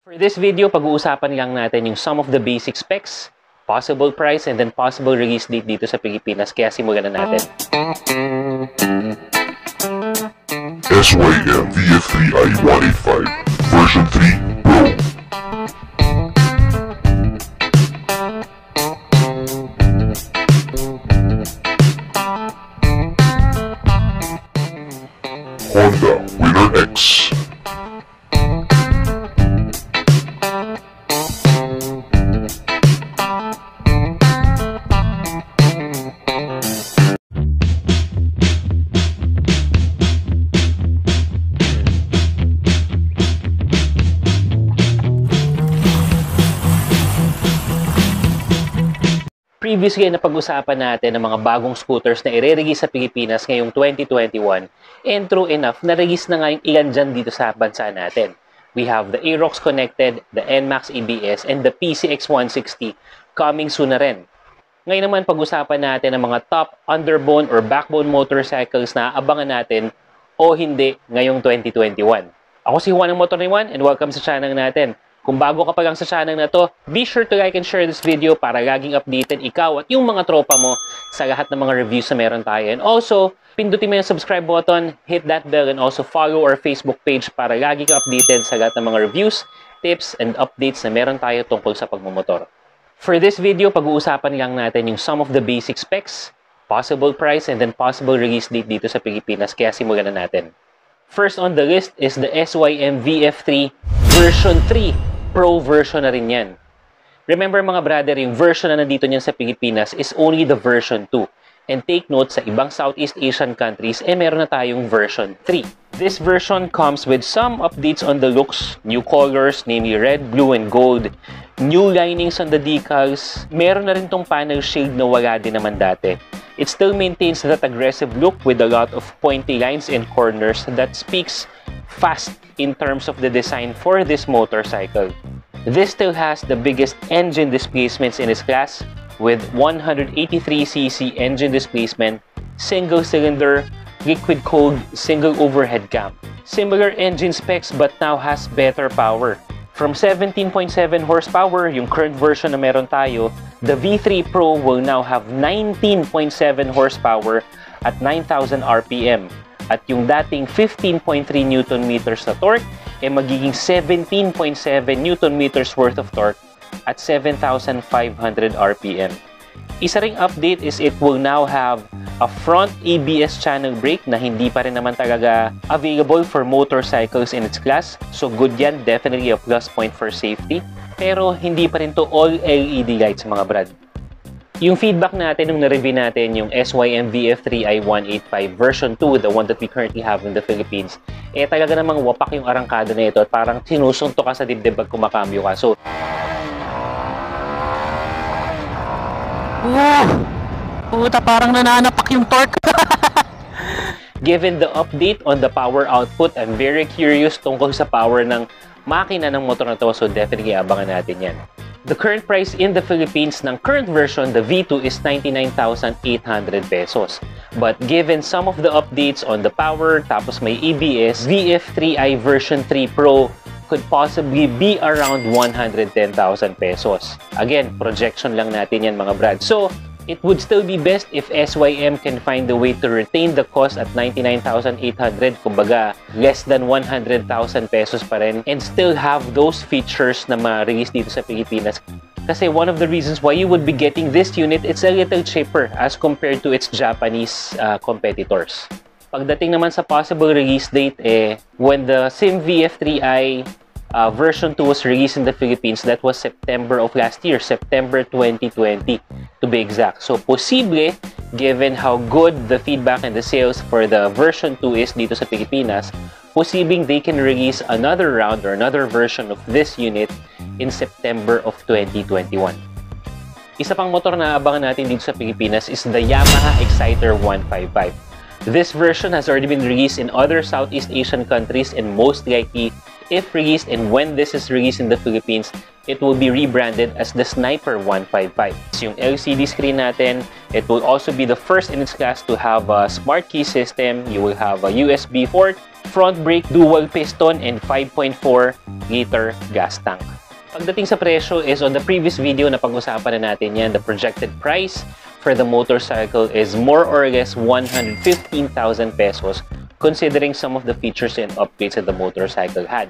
For this video, pag-uusapan lang natin yung some of the basic specs, possible price, and then possible release date dito sa Pilipinas. Kaya simulan na natin. SYM VF3i 185 version 3 Pro. Honda Winner X. Previously, napag-usapan natin ang mga bagong scooters na ire-release sa Pilipinas ngayong 2021. And true enough, na-release na nga yung ilan dyan dito sa bansa natin. We have the Aerox Connected, the NMAX ABS, and the PCX 160 coming soon na rin. Ngayon naman, pag-usapan natin ang mga top underbone or backbone motorcycles na abangan natin o hindi ngayong 2021. Ako si Juan ng Motor ni Juan and welcome sa channel natin. Kung bago ka pa lang sa channel na to, be sure to like and share this video para laging updated ikaw at yung mga tropa mo sa lahat ng mga reviews na meron tayo. And also, pindutin mo yung subscribe button, hit that bell, and also follow our Facebook page para lagi ka updated sa lahat ng mga reviews, tips, and updates na meron tayo tungkol sa pagmumotor. For this video, pag-uusapan lang natin yung some of the basic specs, possible price, and then possible release date dito sa Pilipinas. Kaya simulan na natin. First on the list is the SYM VF3 version 3. Pro version na rin yan. Remember mga brother, yung version na nandito niyan sa Pilipinas is only the version 2. And take note, sa ibang Southeast Asian countries, meron na tayong version 3. This version comes with some updates on the looks, new colors, namely red, blue, and gold, new linings on the decals, meron na rin tong panel shield na wala din naman dati. It still maintains that aggressive look with a lot of pointy lines and corners that speaks fast in terms of the design for this motorcycle. This still has the biggest engine displacements in its class with 183cc engine displacement, single cylinder, liquid cooled, single overhead cam. Similar engine specs but now has better power. From 17.7 horsepower, yung current version na meron tayo, the V3 Pro will now have 19.7 horsepower at 9,000 RPM. At yung dating 15.3 Nm na torque, magiging 17.7 Nm worth of torque at 7,500 RPM. Isa ring update is it will now have a front ABS channel brake na hindi pa rin naman talaga available for motorcycles in its class. So good yan, definitely a plus point for safety. Pero hindi pa rin to all LED lights mga brad. Yung feedback natin nung na-review natin yung SYM VF3i 185 version 2, the one that we currently have in the Philippines, talaga namang wapak yung arangkada na ito at parang sinusunto ka sa dibdib pag kumakambyo ka. So, puta, parang nananapak yung torque. Given the update on the power output, I'm very curious tungkol sa power ng makina ng motor na to, so definitely abangan natin yan. The current price in the Philippines ng current version, the V2, is 99,800 pesos. But given some of the updates on the power, tapos may ABS, VF3i version 3 Pro could possibly be around 110,000 pesos. Again, projection lang natin yan mga brad. So, it would still be best if SYM can find a way to retain the cost at 99,800, kumbaga less than 100,000 pesos pa rin, and still have those features na ma-release dito sa Pilipinas. Kasi one of the reasons why you would be getting this unit, it's a little cheaper as compared to its Japanese competitors. Pagdating naman sa possible release date, when the same VF3i version 2 was released in the Philippines, that was September of last year, September 2020 to be exact. So, posible, given how good the feedback and the sales for the version 2 is dito sa Pilipinas, posibleng they can release another round or another version of this unit in September of 2021. Isa pang motor na abangan natin dito sa Pilipinas is the Yamaha Exciter 155. This version has already been released in other Southeast Asian countries and most likely if released, and when this is released in the Philippines, it will be rebranded as the Sniper 155. Yung LCD screen natin, it will also be the first in its class to have a smart key system. You will have a USB port, front brake, dual piston, and 5.4-liter gas tank. Pagdating sa presyo is on the previous video na pag-usapan na natin yan, the projected price for the motorcycle is more or less 115,000 pesos considering some of the features and upgrades that the motorcycle had.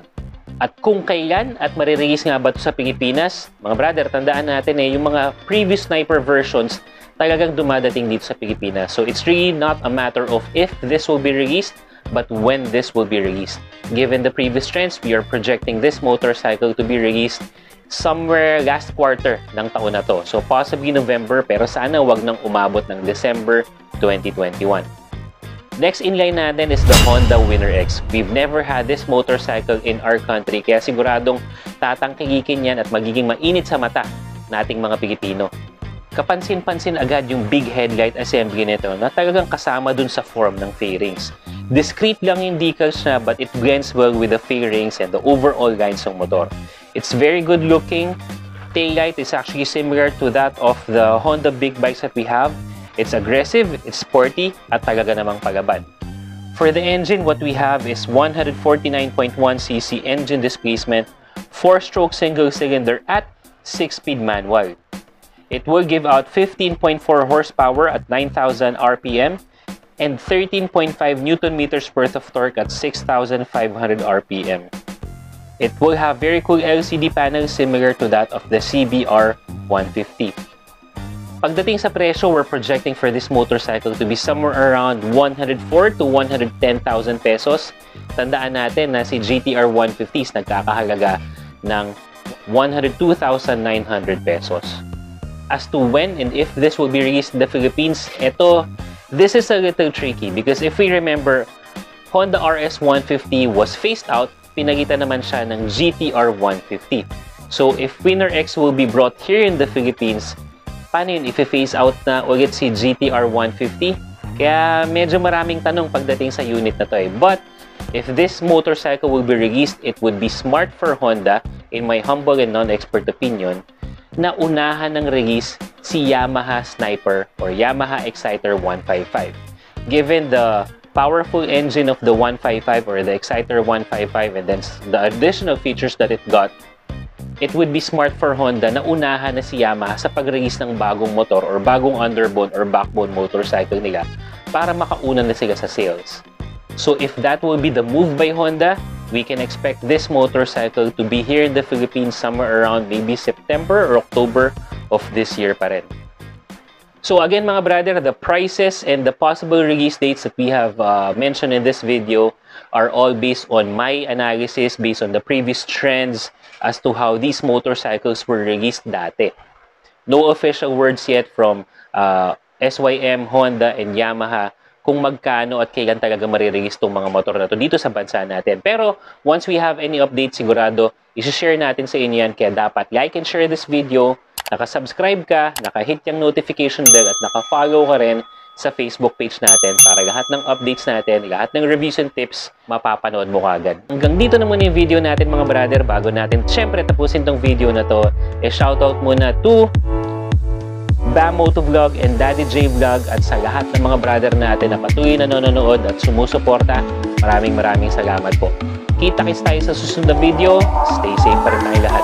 At kung kailan at marirelease nga ba ito sa Pilipinas, mga brother, tandaan natin yung mga previous Sniper versions talagang dumadating dito sa Pilipinas. So it's really not a matter of if this will be released, but when this will be released. Given the previous trends, we are projecting this motorcycle to be released somewhere last quarter ng taon na to. So possibly November, pero sana wag nang umabot ng December 2021. Next in line natin is the Honda Winner X. We've never had this motorcycle in our country, kaya siguradong tatangkigikin yan at magiging mainit sa mata nating mga Pilipino. Kapansin-pansin agad yung big headlight assembly nito na talagang kasama dun sa form ng fairings. Discreet lang yung decals na, but it blends well with the fairings and the overall lines ng motor. It's very good looking. Taillight is actually similar to that of the Honda big bikes that we have. It's aggressive, it's sporty, at talaga namang palaban. For the engine, what we have is 149.1cc engine displacement, 4-stroke single-cylinder at 6-speed manual. It will give out 15.4 horsepower at 9,000 RPM and 13.5 Nm worth of torque at 6,500 RPM. It will have very cool LCD panels similar to that of the CBR 150. Pagdating sa presyo, we're projecting for this motorcycle to be somewhere around 104 to 110,000 pesos. Tandaan natin na si GTR 150s nagkakahalaga ng 102,900 pesos. As to when and if this will be released in the Philippines, this is a little tricky because if we remember, Honda RS 150 was phased out, pinalitan naman siya ng GTR 150. So if Winner X will be brought here in the Philippines, paano yun i-phase out na ulit si GTR 150? Kaya medyo maraming tanong pagdating sa unit na to But if this motorcycle will be released, it would be smart for Honda, in my humble and non-expert opinion, na unahan ng release si Yamaha Sniper or Yamaha Exciter 155. Given the powerful engine of the 155 or the Exciter 155 and then the additional features that it got, it would be smart for Honda na unahan na si Yamaha sa pag-release ng bagong motor or bagong underbone or backbone motorcycle nila para makauna na sila sa sales. So if that will be the move by Honda, we can expect this motorcycle to be here in the Philippines somewhere around maybe September or October of this year pa rin. So again mga brother, the prices and the possible release dates that we have mentioned in this video are all based on my analysis, based on the previous trends as to how these motorcycles were released dati. No official words yet from SYM, Honda, and Yamaha kung magkano at kailan talaga marirelease itong mga motor na to dito sa bansa natin. Pero once we have any update, sigurado, isi-share natin sa inyo yan. Kaya dapat like and share this video, naka-subscribe ka, naka-hit yung notification bell at naka-follow ka rin sa Facebook page natin para lahat ng updates natin, lahat ng reviews and tips, mapapanood mo kagad. Hanggang dito na muna yung video natin mga brother. Bago natin syempre tapusin tong video na to, shoutout muna to Bam Motovlog and Daddy J Vlog at sa lahat ng mga brother natin na patuloy na nanonood at sumusuporta. Maraming salamat po. Kita-kits tayo sa susunod na video. Stay safe pa rin tayo lahat.